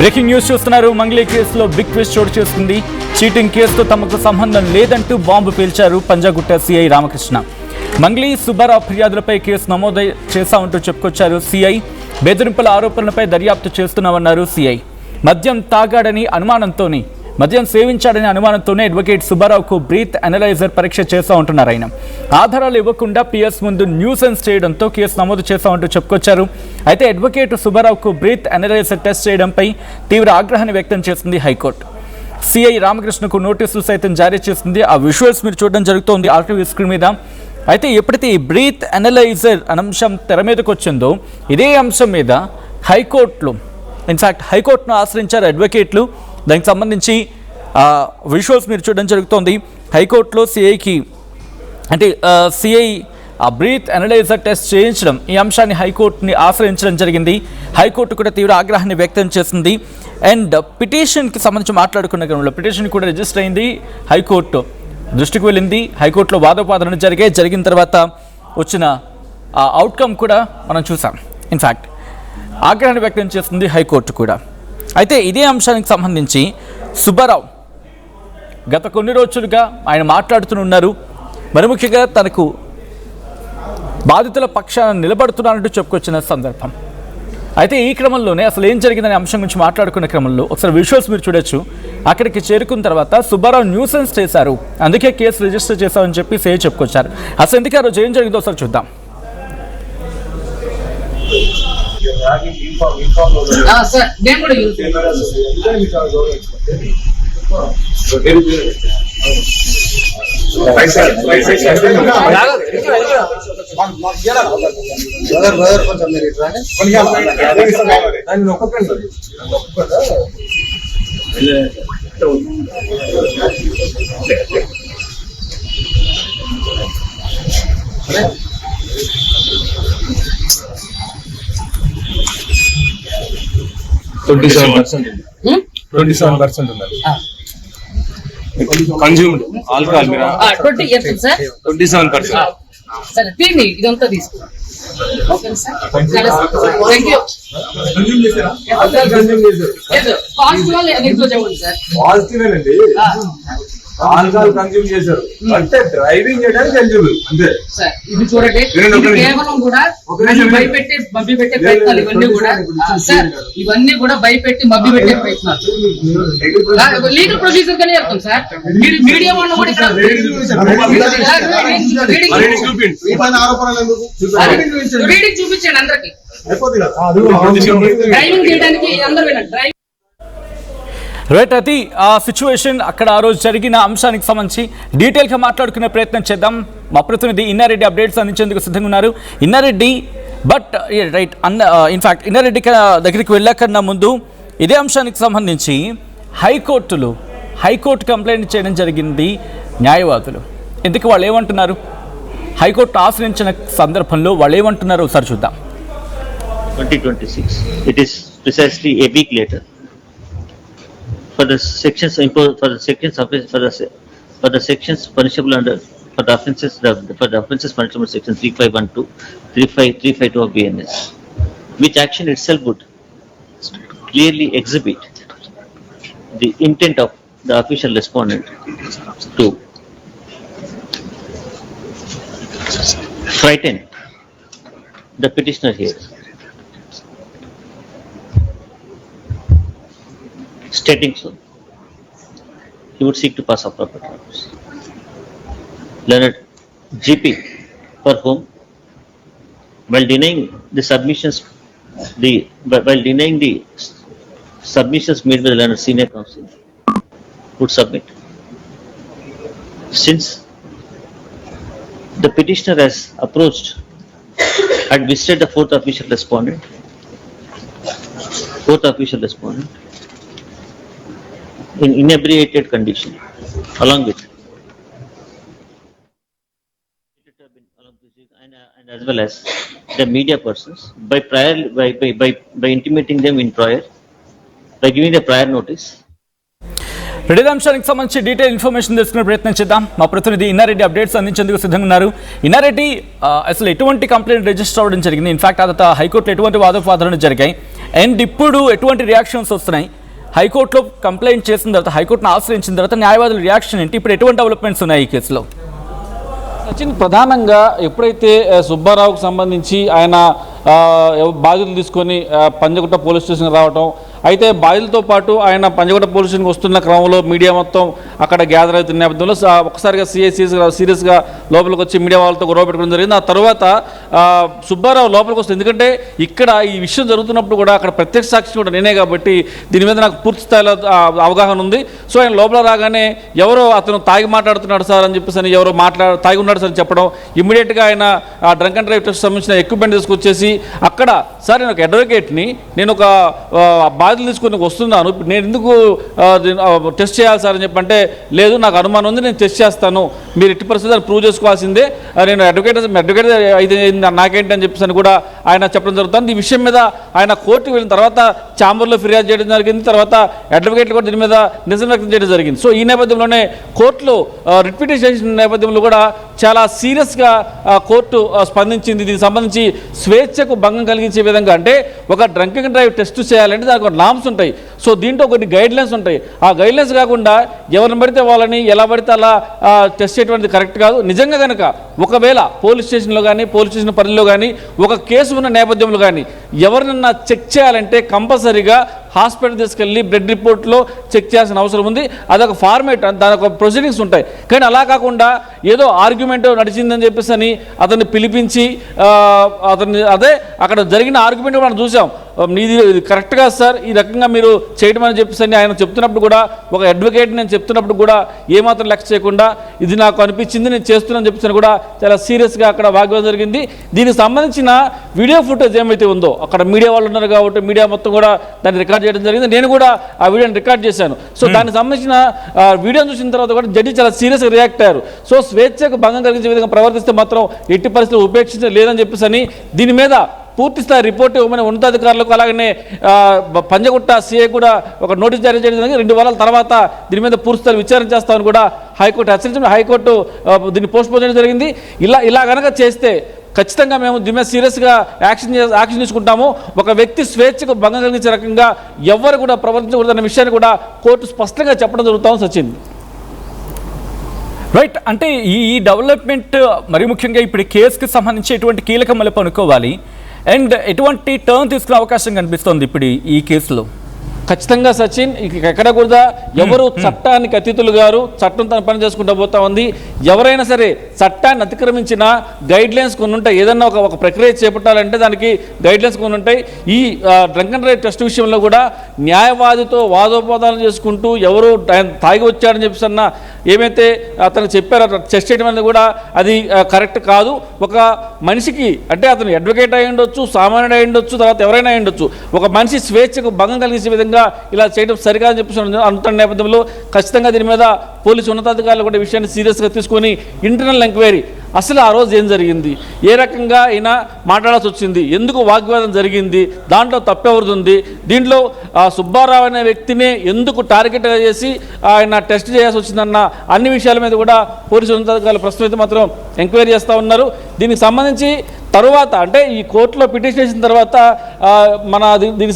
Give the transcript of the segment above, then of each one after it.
Breaking news చూస్తున్నారు. మంగ్లీ కేసులో big twist చోటు చేసుకుంది. చీటింగ్ కేసుతో తమకు సంబంధం లేదంటూ బాంబు పేల్చారు పంజాగుట్ట సిఐ రామకృష్ణ. మంగ్లీ సుబ్బారావు ఫిర్యాదులపై కేసు నమోదు చేశామంటూ చెప్పుకొచ్చారు సిఐ. బెదిరింపుల ఆరోపణలపై దర్యాప్తు చేస్తున్నామన్నారు సిఐ. మద్యం సేవించాడని అనుమానంతోనే అడ్వకేట్ సుబ్బారావుకు బ్రీత్ అనలైజర్ పరీక్ష చేస్తూ ఉంటున్నారు ఆయన. ఆధారాలు ఇవ్వకుండా పిఎస్ ముందు న్యూసెన్స్ చేయడంతో కేసు నమోదు చేస్తామంటూ చెప్పుకొచ్చారు. అయితే అడ్వకేట్ సుబ్బారావుకు బ్రీత్ అనలైజర్ టెస్ట్ చేయడంపై తీవ్ర ఆగ్రహాన్ని వ్యక్తం చేసింది హైకోర్టు. సిఐ రామకృష్ణకు నోటీసులు సైతం జారీ చేసింది. ఆ విజువల్స్ మీరు చూడడం జరుగుతోంది ఆర్టీవీ స్క్రీన్ మీద. అయితే ఎప్పుడైతే ఈ బ్రీత్ అనలైజర్ అంశం తెర మీదకి వచ్చిందో ఇదే అంశం మీద హైకోర్టును ఆశ్రయించారు అడ్వకేట్లు. దానికి సంబంధించి విజువల్స్ మీరు చూడడం జరుగుతోంది. హైకోర్టులో సిఐ ఆ బ్రీత్ అనలైజర్ టెస్ట్ చేయించడం, ఈ అంశాన్ని హైకోర్టుని ఆశ్రయించడం జరిగింది. హైకోర్టు కూడా తీవ్ర ఆగ్రహాన్ని వ్యక్తం చేసింది. అండ్ పిటిషన్కి సంబంధించి మాట్లాడుకున్న క్రమంలో పిటిషన్ కూడా రిజిస్టర్ అయింది. హైకోర్టు దృష్టికి వెళ్ళింది. హైకోర్టులో వాదోపాదనలు జరిగిన తర్వాత వచ్చిన ఆ అవుట్కమ్ కూడా మనం చూసాం. ఇన్ఫ్యాక్ట్ ఆగ్రహాన్ని వ్యక్తం చేస్తుంది హైకోర్టు కూడా. అయితే ఇదే అంశానికి సంబంధించి సుబ్బారావు గత కొన్ని రోజులుగా ఆయన మాట్లాడుతున్నారు. మరి ముఖ్యంగా తనకు బాధితుల పక్షాన నిలబడుతున్నారంటూ చెప్పుకొచ్చిన సందర్భం. అయితే ఈ క్రమంలోనే అసలు ఏం జరిగిందనే అంశం గురించి మాట్లాడుకున్న క్రమంలో ఒకసారి విజువల్స్ మీరు చూడొచ్చు. అక్కడికి చేరుకున్న తర్వాత సుబ్బారావు న్యూసెన్స్ చేశారు, అందుకే కేసు రిజిస్టర్ చేశామని చెప్పి సిఐ చెప్పుకొచ్చారు. అసలు ఎందుకు ఆ రోజు ఏం జరిగిందో ఒకసారి చూద్దాం. Consumed alcohol 27%. సరే తీయండి, ఇదంతా తీసుకో. Okay sir, thank you. Positive negative చెప్పండి సార్. పాజిటివ్ అండి, ఆల్కహాల్ కన్జ్యూమ్ చేశారు అంటే డ్రైవింగ్ చేయడానికి ఎలిజిబుల్ అంతే సార్. ఇది చూడండి, కేవలం కూడా భయపెట్టి మభ్య పెట్టే ప్రయత్నాలు ఇవన్నీ కూడా సార్. ఇవన్నీ కూడా భయపెట్టి మభ్య పెట్టే ప్రయత్నాలు. లీగల్ ప్రొసీజర్ గానే వెళ్తాం సార్. మీరు మీడియా వాళ్ళు కూడా రీడింగ్ చూపించండి అందరికి. డ్రైవింగ్ చేయడానికి అందరూ వినండి. Driving right. అది ఆ సిచ్యువేషన్ అక్కడ ఆ రోజు జరిగిన అంశానికి సంబంధించి డీటెయిల్గా మాట్లాడుకునే ప్రయత్నం చేద్దాం. మా ప్రతినిధి ఇన్నారెడ్డి అప్డేట్స్ అందించేందుకు సిద్ధంగా ఉన్నారు. Inna Reddy, but right in fact Inna Reddy దగ్గరికి వెళ్ళకన్నా ముందు ఇదే అంశానికి సంబంధించి హైకోర్టు కంప్లైంట్ చేయడం జరిగింది న్యాయవాదులు. ఎందుకు వాళ్ళు ఏమంటున్నారు, హైకోర్టు ఆశ్రయించిన సందర్భంలో వాళ్ళు ఏమంటున్నారో ఒకసారి చూద్దాం. 2026, it is precisely a week later. For the sections imposed for the sections punishable under for the offences punishable section 3512, 3552 of BNS, which action itself would clearly exhibit the intent of the official respondent to frighten the petitioner here. Stating so, he would seek to pass off proper terms. Learned GP, for whom, while denying the submissions made by the learned senior counsel, would submit. Since the petitioner has approached and visited the fourth official respondent in inebriated condition, along with and as well as the media persons, by intimating them in prior, by giving the prior notice. Ready అంశానికి సంబంధించి detail information తెలుసుకునే ప్రయత్నం చేద్దాం. మా ప్రతినిధి Inna Reddy updates అందించేందుకు సిద్ధంగా ఉన్నారు. ఇన్నారెడ్డి, అసలు ఎటువంటి కంప్లైంట్ రిజిస్టర్ అవ్వడం జరిగింది? ఇన్ఫాక్ట్ అదంతా హైకోర్టులో ఎటువంటి వాదోపవాదాలు జరిగాయి? అండ్ ఇప్పుడు ఎటువంటి రియాక్షన్స్ వస్తున్నాయి? హైకోర్టులో కంప్లైంట్ చేసిన తర్వాత, హైకోర్టును ఆశ్రయించిన తర్వాత న్యాయవాదుల రియాక్షన్ ఏంటి? ఇప్పుడు ఎటువంటి డెవలప్మెంట్స్ ఉన్నాయి ఈ కేసులో? సచిన్, ప్రధానంగా ఎప్పుడైతే సుబ్బారావుకు సంబంధించి ఆయన బాధ్యతలు తీసుకొని పంజగుట్ట పోలీస్ స్టేషన్కి రావటం, అయితే బాధ్యులతో పాటు ఆయన పంజగుట్ట పోలీస్ స్టేషన్కి వస్తున్న క్రమంలో మీడియా మొత్తం అక్కడ గ్యాదర్ అవుతున్న నేపథ్యంలో ఒకసారిగా సీరియస్గా లోపలికి వచ్చి మీడియా వాళ్ళతో గొడవ పెట్టుకోవడం జరిగింది. ఆ తర్వాత సుబ్బారావు లోపలికి వస్తుంది. ఎందుకంటే ఇక్కడ ఈ విషయం జరుగుతున్నప్పుడు కూడా అక్కడ ప్రత్యక్ష సాక్షి కూడా నేనే కాబట్టి దీని మీద నాకు పూర్తి స్థాయిలో అవగాహన ఉంది. సో ఆయన లోపల రాగానే ఎవరో అతను తాగి మాట్లాడుతున్నాడు సార్ అని చెప్పేసి అని ఎవరో తాగి ఉన్నాడు సార్ అని చెప్పడం, ఇమ్మీడియట్గా ఆయన డ్రంక్ అండ్ డ్రైవ్ టెస్ట్ సంబంధించిన ఎక్విప్మెంట్ తీసుకొచ్చేసి అక్కడ సార్ నేను ఒక అడ్వకేట్ని, నేను ఒక బాధ్యతలు తీసుకొని వస్తున్నాను, నేను ఎందుకు టెస్ట్ చేయాలి సార్ అని చెప్పంటే, లేదు నాకు అనుమానం ఉంది, నేను టెస్ట్ చేస్తాను, మీరు ఎట్టి పరిస్థితి ప్రూవ్ చేసుకోవాల్సిందే, నేను అడ్వకేట్ అయితే నాకేంటి అని చెప్పేసి అని కూడా ఆయన చెప్పడం జరుగుతుంది. ఈ విషయం మీద ఆయన కోర్టుకు వెళ్ళిన తర్వాత ఛాంబర్లో ఫిర్యాదు చేయడం జరిగింది. తర్వాత అడ్వకేట్లు కూడా దీని మీద నిజం వ్యక్తం చేయడం జరిగింది. సో ఈ నేపథ్యంలోనే కోర్టులో రిట్ పిటిషన్ నేపథ్యంలో కూడా చాలా సీరియస్గా కోర్టు స్పందించింది. దీనికి సంబంధించి స్వేచ్ఛకు భంగం కలిగించే విధంగా, అంటే ఒక డ్రంక్ అండ్ డ్రైవ్ టెస్ట్ చేయాలంటే దానికి ఒక నామ్స్ ఉంటాయి. సో దీంట్లో కొన్ని గైడ్లైన్స్ ఉంటాయి. ఆ గైడ్లైన్స్ కాకుండా ఎవరిని పడితే వాళ్ళని ఎలా పడితే అలా టెస్ట్ చేయటువంటిది కరెక్ట్ కాదు. నిజంగా కనుక ఒకవేళ పోలీస్ స్టేషన్లో కానీ పోలీస్ స్టేషన్ పరిధిలో కానీ ఒక కేసు ఉన్న నేపథ్యంలో కానీ ఎవరినన్నా చెక్ చేయాలంటే కంపల్సరీగా హాస్పిటల్ తీసుకెళ్ళి బ్లడ్ రిపోర్ట్లో చెక్ చేయాల్సిన అవసరం ఉంది. అదొక ఫార్మేట్, దాని ఒక ప్రొసీడింగ్స్ ఉంటాయి. కానీ అలా కాకుండా ఏదో ఆర్గ్యుమెంట్ నడిచిందని చెప్పేసి అని అతన్ని పిలిపించి అతన్ని అదే అక్కడ జరిగిన ఆర్గ్యుమెంట్ మనం చూసాం. ఇది కరెక్ట్ కాదు సార్, ఈ రకంగా మీరు చేయడం అని చెప్పేసి అని ఆయన చెప్తున్నప్పుడు కూడా, ఒక అడ్వకేట్ నేను చెప్తున్నప్పుడు కూడా ఏమాత్రం లెక్క చేయకుండా ఇది నాకు అనిపించింది నేను చేస్తున్నాను చెప్పేసి కూడా చాలా సీరియస్గా అక్కడ వాగ్వాదం జరిగింది. దీనికి సంబంధించిన వీడియో ఫుటేజ్ ఏమైతే ఉందో, అక్కడ మీడియా వాళ్ళు ఉన్నారు కాబట్టి మీడియా మొత్తం కూడా దాన్ని రికార్డ్ చేయడం జరిగింది. నేను కూడా ఆ వీడియోని రికార్డ్ చేశాను. సో దానికి సంబంధించిన వీడియోని చూసిన తర్వాత కూడా జడ్జి చాలా సీరియస్గా రియాక్ట్ అయ్యారు. సో స్వేచ్ఛకు భంగం కలిగించే విధంగా ప్రవర్తిస్తే మాత్రం ఎట్టి పరిస్థితులు ఉపేక్షించలేదని చెప్పేసి అని దీని మీద పూర్తి స్థాయి రిపోర్ట్ ఇవ్వమని ఉన్నతాధికారులకు, అలాగనే పంజగుట్ట సిఐ కూడా ఒక నోటీస్ జారీ చేయడం జరిగింది. 2 వారాల తర్వాత దీని మీద పూర్తి స్థాయి విచారణ చేస్తామని కూడా హైకోర్టు హెచ్చరించింది. హైకోర్టు దీన్ని పోస్ట్పోన్ చేయడం జరిగింది. ఇలా కనుక చేస్తే ఖచ్చితంగా మేము దీని మీద సీరియస్గా యాక్షన్ తీసుకుంటాము. ఒక వ్యక్తి స్వేచ్ఛకు భంగం కలిగించే రకంగా ఎవరు కూడా ప్రవర్తించకూడదన్న విషయాన్ని కూడా కోర్టు స్పష్టంగా చెప్పడం జరుగుతామని సచిన్. రైట్, అంటే ఈ డెవలప్మెంట్ మరి ముఖ్యంగా ఇప్పుడు కేసుకి సంబంధించి ఎటువంటి కీలక మలుపు అనుకోవాలి అండ్ ఎటువంటి టర్న్ తీసుకునే అవకాశం కనిపిస్తుంది ఇప్పుడు ఈ కేసులో? ఖచ్చితంగా సచిన్, ఎక్కడ కూడా ఎవరు చట్టానికి అతిథులు గారు, చట్టం తన పని చేసుకుంటూ పోతా ఉంది. ఎవరైనా సరే చట్టాన్ని అతిక్రమించిన గైడ్లైన్స్ కొన్ని ఉంటాయి. ఏదన్నా ఒక ప్రక్రియ చేపట్టాలంటే దానికి గైడ్లైన్స్ కొన్ని ఉంటాయి. ఈ డ్రంక్ అండ్ డ్రైవ్ టెస్ట్ విషయంలో కూడా న్యాయవాదితో వాదోపవాదాలు చేసుకుంటూ ఎవరు తాగి వచ్చాడని చెప్పేసి అన్న ఏమైతే అతను చెప్పారో టెస్ట్ చేయడం అనేది కూడా అది కరెక్ట్ కాదు. ఒక మనిషికి, అంటే అతను అడ్వకేట్ అయి ఉండొచ్చు, సామాన్యుడు అయి ఉండొచ్చు, తర్వాత ఎవరైనా అయి ఉండొచ్చు, ఒక మనిషి స్వేచ్ఛకు భంగం కలిగించే విధంగా ఇలా చేయడం సరికాదని చెప్పేసి అంటున్న నేపథ్యంలో ఖచ్చితంగా దీని మీద పోలీసు ఉన్నతాధికారులు కూడా విషయాన్ని సీరియస్గా తీసుకొని ఇంటర్నల్ ఎంక్వైరీ, అసలు ఆ రోజు ఏం జరిగింది, ఏ రకంగా అయినా మాట్లాడాల్సి వచ్చింది, ఎందుకు వాగ్వాదం జరిగింది, దాంట్లో తప్పెవరిది ఉంది, దీంట్లో సుబ్బారావు అనే వ్యక్తిని ఎందుకు టార్గెట్గా చేసి ఆయన టెస్ట్ చేయాల్సి వచ్చిందన్న అన్ని విషయాల మీద కూడా పోలీసు ఉన్నతాధికారులు ప్రస్తుతం మాత్రం ఎంక్వైరీ చేస్తూ ఉన్నారు. దీనికి సంబంధించి తరువాత, అంటే ఈ కోర్టులో పిటిషన్ చేసిన తర్వాత దీనికి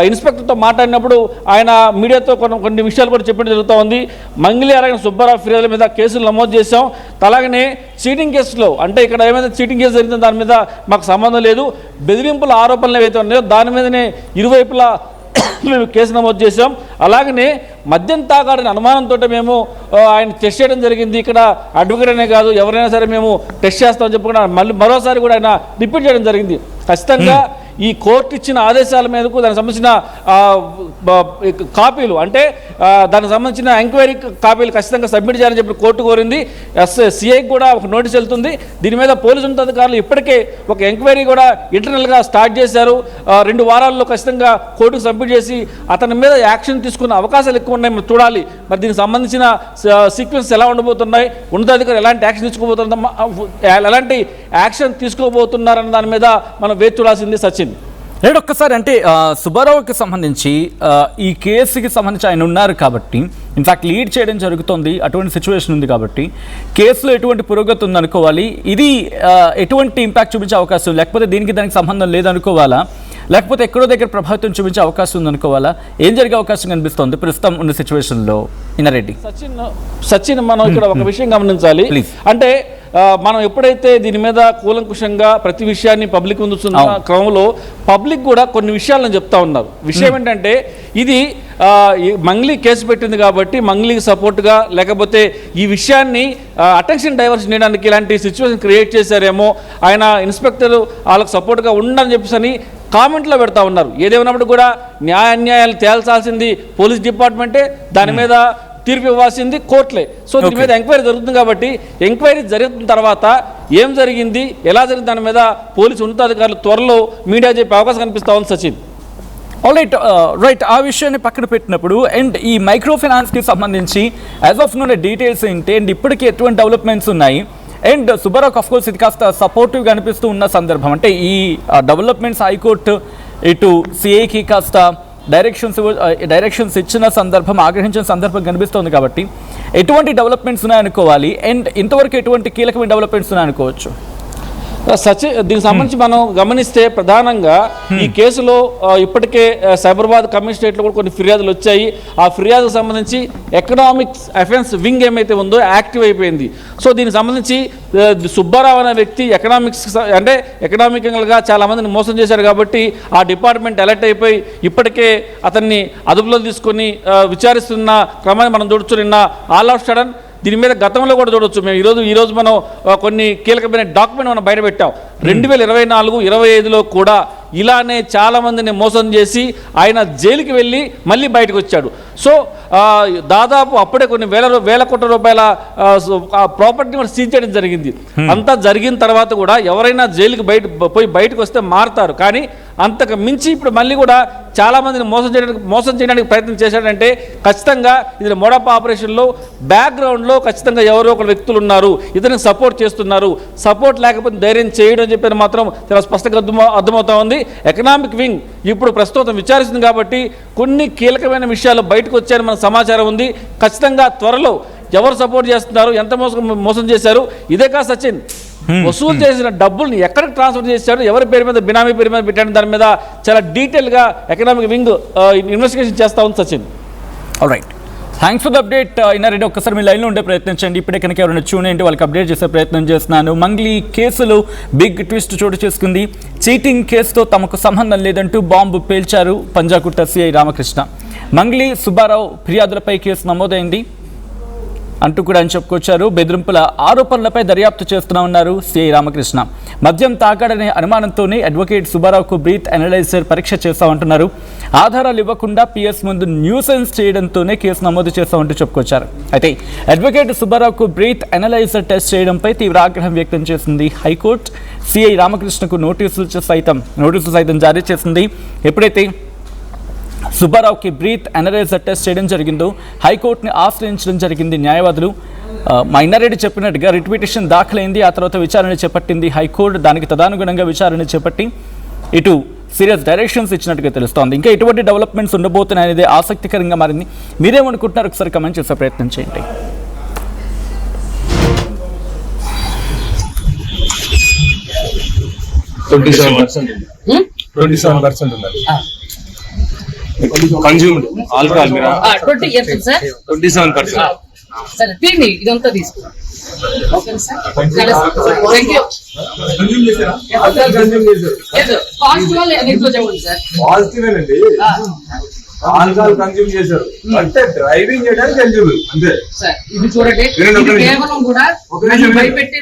ఇన్స్పెక్టర్తో మాట్లాడినప్పుడు ఆయన మీడియాతో కొన్ని విషయాలు కూడా చెప్పడం జరుగుతూ ఉంది. మంగిలి అరగిన సుబ్బారావు ఫిర్యాదుల మీద కేసులు నమోదు చేశాం. అలాగనే చీటింగ్ కేసులో, అంటే ఇక్కడ ఏమైనా చీటింగ్ కేసు జరిగిందో దాని మీద మాకు సంబంధం లేదు, బెదిరింపుల ఆరోపణలు ఏవైతే ఉన్నాయో దాని మీదనే ఇరువైపులా మేము కేసు నమోదు చేశాం. అలాగనే మద్యం తాగాడని అనుమానంతో మేము ఆయన టెస్ట్ చేయడం జరిగింది. ఇక్కడ అడ్వకేట్ అనే కాదు, ఎవరైనా సరే మేము టెస్ట్ చేస్తామని చెప్పుకున్నా మళ్ళీ మరోసారి కూడా ఆయన రిపీట్ చేయడం జరిగింది. ఖచ్చితంగా ఈ కోర్టు ఇచ్చిన ఆదేశాల మీదకు దానికి సంబంధించిన కాపీలు, అంటే దానికి సంబంధించిన ఎంక్వైరీ కాపీలు ఖచ్చితంగా సబ్మిట్ చేయాలని చెప్పి కోర్టు కోరింది. సిఐకి కూడా ఒక నోటీస్ వెళ్తుంది. దీని మీద పోలీసు ఉన్నతాధికారులు ఇప్పటికే ఒక ఎంక్వైరీ కూడా ఇంటర్నల్గా స్టార్ట్ చేశారు. 2 వారాల్లో ఖచ్చితంగా కోర్టుకు సబ్మిట్ చేసి అతని మీద యాక్షన్ తీసుకునే అవకాశాలు ఎక్కువ ఉన్నాయి. మనం చూడాలి మరి దీనికి సంబంధించిన సీక్వెన్స్ ఎలా ఉండబోతున్నాయి, ఉన్నతాధికారులు ఎలాంటి యాక్షన్ ఎలాంటి యాక్షన్ తీసుకోబోతున్నారన్న దాని మీద మనం వేచి చూడాల్సింది సచిన్. రైట్, ఒక్కసారి అంటే సుబ్బారావుకి సంబంధించి ఈ కేసుకి సంబంధించి ఆయన ఉన్నారు కాబట్టి, ఇన్ఫాక్ట్ లీడ్ చేయడం జరుగుతుంది, అటువంటి సిచ్యువేషన్ ఉంది కాబట్టి కేసులో ఎటువంటి పురోగతి ఉందనుకోవాలి, ఇది ఎటువంటి ఇంపాక్ట్ చూపించే అవకాశం, లేకపోతే దీనికి దానికి సంబంధం లేదనుకోవాలా? లేకపోతే ఎక్కడో దగ్గర ప్రభావితం చూపించే అవకాశం ఉందనుకోవాలా? ఏం జరిగే అవకాశం కనిపిస్తోంది ప్రస్తుతం ఉన్న సిచ్యువేషన్లో ఇన్నారెడ్డి? సచిన్ మనం ఇక్కడ ఒక విషయం గమనించాలి. అంటే మనం ఎప్పుడైతే దీని మీద కూలంకుషంగా ప్రతి విషయాన్ని పబ్లిక్ ముందుస్తున్న క్రమంలో పబ్లిక్ కూడా కొన్ని విషయాలను చెప్తా ఉన్నారు. విషయం ఏంటంటే ఇది మంగ్లీ కేసు పెట్టింది కాబట్టి మంగ్లీకి సపోర్ట్గా, లేకపోతే ఈ విషయాన్ని అటెన్షన్ డైవర్షన్ చేయడానికి ఇలాంటి సిచ్యువేషన్ క్రియేట్ చేశారేమో, ఆయన ఇన్స్పెక్టర్ వాళ్ళకి సపోర్ట్గా ఉండని చెప్పేసి కామెంట్లో పెడతా ఉన్నారు. ఏదేమైనప్పుడు కూడా అన్యాయాలు తేల్చాల్సింది పోలీస్ డిపార్ట్మెంటే, దాని మీద తీర్పు ఇవ్వాల్సింది కోర్టులే. సో దీని మీద ఎంక్వైరీ జరుగుతుంది కాబట్టి ఎంక్వైరీ జరుగుతున్న తర్వాత ఏం జరిగింది, ఎలా జరిగింది దాని మీద పోలీసు ఉన్నతాధికారులు త్వరలో మీడియా చెప్పే అవకాశం కనిపిస్తా ఉంది. సచిన్ రైట్, ఆ విషయాన్ని పక్కన పెట్టినప్పుడు అండ్ ఈ మైక్రో ఫైనాన్స్కి సంబంధించి యాజ్ ఆఫ్ నో డీటెయిల్స్ ఏంటి అండ్ ఇప్పటికీ ఎటువంటి డెవలప్మెంట్స్ ఉన్నాయి? అండ్ సుబ్బారావు ఆఫ్ కోర్స్ ఇది కాస్త సపోర్టివ్గా అనిపిస్తూ ఉన్న సందర్భం, అంటే ఈ డెవలప్మెంట్స్ హైకోర్టు ఇటు సిఐకి కాస్త డైరెక్షన్స్ ఇచ్చిన సందర్భం, ఆగ్రహించిన సందర్భం కనిపిస్తోంది కాబట్టి ఎటువంటి డెవలప్మెంట్స్ ఉన్నాయనుకోవాలి అండ్ ఇంతవరకు ఎటువంటి కీలకమైన డెవలప్మెంట్స్ ఉన్నాయనుకోవచ్చు? సచిన్, దీనికి సంబంధించి మనం గమనిస్తే ప్రధానంగా ఈ కేసులో ఇప్పటికే సైబరాబాద్ కమిషనరేట్లో కూడా కొన్ని ఫిర్యాదులు వచ్చాయి. ఆ ఫిర్యాదుకు సంబంధించి ఎకనామిక్స్ అఫెన్స్ వింగ్ ఏమైతే ఉందో యాక్టివ్ అయిపోయింది. సో దీనికి సంబంధించి సుబ్బారావు అనే వ్యక్తి ఎకనామికల్గా చాలా మందిని మోసం చేశారు కాబట్టి ఆ డిపార్ట్మెంట్ అలర్ట్ అయిపోయి ఇప్పటికే అతన్ని అదుపులో తీసుకొని విచారిస్తున్న క్రమాన్ని మనం చూడొచ్చు. నిన్న ఆల్ ఆఫ్ సడన్ దీని మీద గతంలో కూడా చూడవచ్చు. మేము ఈరోజు మనం కొన్ని కీలకమైన డాక్యుమెంట్ మనం బయటపెట్టాం. 2024-25లో కూడా ఇలానే చాలామందిని మోసం చేసి ఆయన జైలుకి వెళ్ళి మళ్ళీ బయటకు వచ్చాడు. సో దాదాపు అప్పుడే కొన్ని వేల కోట్ల రూపాయల ప్రాపర్టీ కూడా సీజ్ చేయడం జరిగింది. అంతా జరిగిన తర్వాత కూడా ఎవరైనా జైలుకి బయటకు వస్తే మారుతారు, కానీ అంతకు మించి ఇప్పుడు మళ్ళీ కూడా చాలామందిని మోసం చేయడానికి ప్రయత్నం చేశాడంటే ఖచ్చితంగా ఇది మోడ్ ఆఫ్ ఆపరేషన్లో బ్యాక్గ్రౌండ్లో ఖచ్చితంగా ఎవరో ఒక వ్యక్తులు ఉన్నారు, ఇతనికి సపోర్ట్ చేస్తున్నారు. సపోర్ట్ లేకపోతే ధైర్యం చేయడం చెప్పేది మాత్రం చాలా స్పష్టంగా అర్థమవుతా ఉంది. ఎకనామిక్ వింగ్ ఇప్పుడు ప్రస్తుతం విచారిస్తుంది కాబట్టి కొన్ని కీలకమైన విషయాలు బయటకు వచ్చాయని మన సమాచారం ఉంది. ఖచ్చితంగా త్వరలో ఎవరు సపోర్ట్ చేస్తున్నారు, ఎంత మోసం చేశారు, ఇదే కాదు సచిన్, వసూలు చేసిన డబ్బుల్ని ఎక్కడికి ట్రాన్స్ఫర్ చేశాడు, ఎవరి పేరు మీద బినామీ పేరు మీద పెట్టాడు, దాని మీద చాలా డీటెయిల్గా ఎకనామిక్ వింగ్ ఇన్వెస్టిగేషన్ చేస్తా ఉంది. Sachin, alright, thanks for the update. Inna Reddy, ఒక్కసారి మీ లైన్లో ఉండే ప్రయత్నించండి. ఇప్పుడే కనుక ఎవరైనా ట్యూన్ ఏంటి వాళ్ళకి అప్డేట్ చేసే ప్రయత్నం చేస్తున్నాను. మంగ్లీ కేసులో బిగ్ ట్విస్ట్ చోటు చేసుకుంది. చీటింగ్ కేసుతో తమకు సంబంధం లేదంటూ బాంబు పేల్చారు పంజాగుట్ట సిఐ రామకృష్ణ. మంగ్లీ సుబ్బారావు ఫిర్యాదులపై కేసు నమోదైంది అంటూ కూడా ఆయన చెప్పుకొచ్చారు. బెదిరింపుల ఆరోపణలపై దర్యాప్తు చేస్తున్నామన్నారు సిఐ రామకృష్ణ. మద్యం తాగాడనే అనుమానంతోనే అడ్వకేట్ సుబ్బారావుకు బ్రీత్ అనలైజర్ పరీక్ష చేస్తామంటున్నారు. ఆధారాలు ఇవ్వకుండా పిఎస్ ముందు న్యూసెన్స్ చేయడంతోనే కేసు నమోదు చేస్తామంటూ చెప్పుకొచ్చారు. అయితే అడ్వకేట్ సుబ్బారావుకు బ్రీత్ అనలైజర్ టెస్ట్ చేయడంపై తీవ్ర ఆగ్రహం వ్యక్తం చేసింది హైకోర్టు. సిఐ రామకృష్ణకు నోటీసులు సైతం జారీ చేసింది. ఎప్పుడైతే సుబ్బారావుకి బ్రీత్ అనలైజర్ టెస్ట్ చేయడం జరిగిందో హైకోర్టుని ఆశ్రయించడం జరిగింది న్యాయవాదులు. ఇన్నారెడ్డి చెప్పినట్టుగా రిట్ పిటిషన్ దాఖలైంది. ఆ తర్వాత విచారణ చేపట్టింది హైకోర్టు. దానికి తదనుగుణంగా విచారణ చేపట్టి ఇటు సీరియస్ డైరెక్షన్స్ ఇచ్చినట్టుగా తెలుస్తోంది. ఇంకా ఎటువంటి డెవలప్మెంట్స్ ఉండబోతున్నాయనేది ఆసక్తికరంగా మారింది. మీరేమనుకుంటున్నారు ఒకసారి కమెంట్ చేసే ప్రయత్నం చేయండి. Consumed alcohol 20 years sir, 27%. సరే తీయండి, ఇదంతా తీసుకో. Okay sir, thank you. Positive negative చెప్పండి సార్. పాజిటివ్ అండి, ఆల్కహాల్ కన్జ్యూమ్ చేశారు అంటే డ్రైవింగ్ చేయడానికి ఎలిజిబుల్ అంతే సార్. ఇది చూడండి, ఇది కేవలం కూడా భయపెట్టే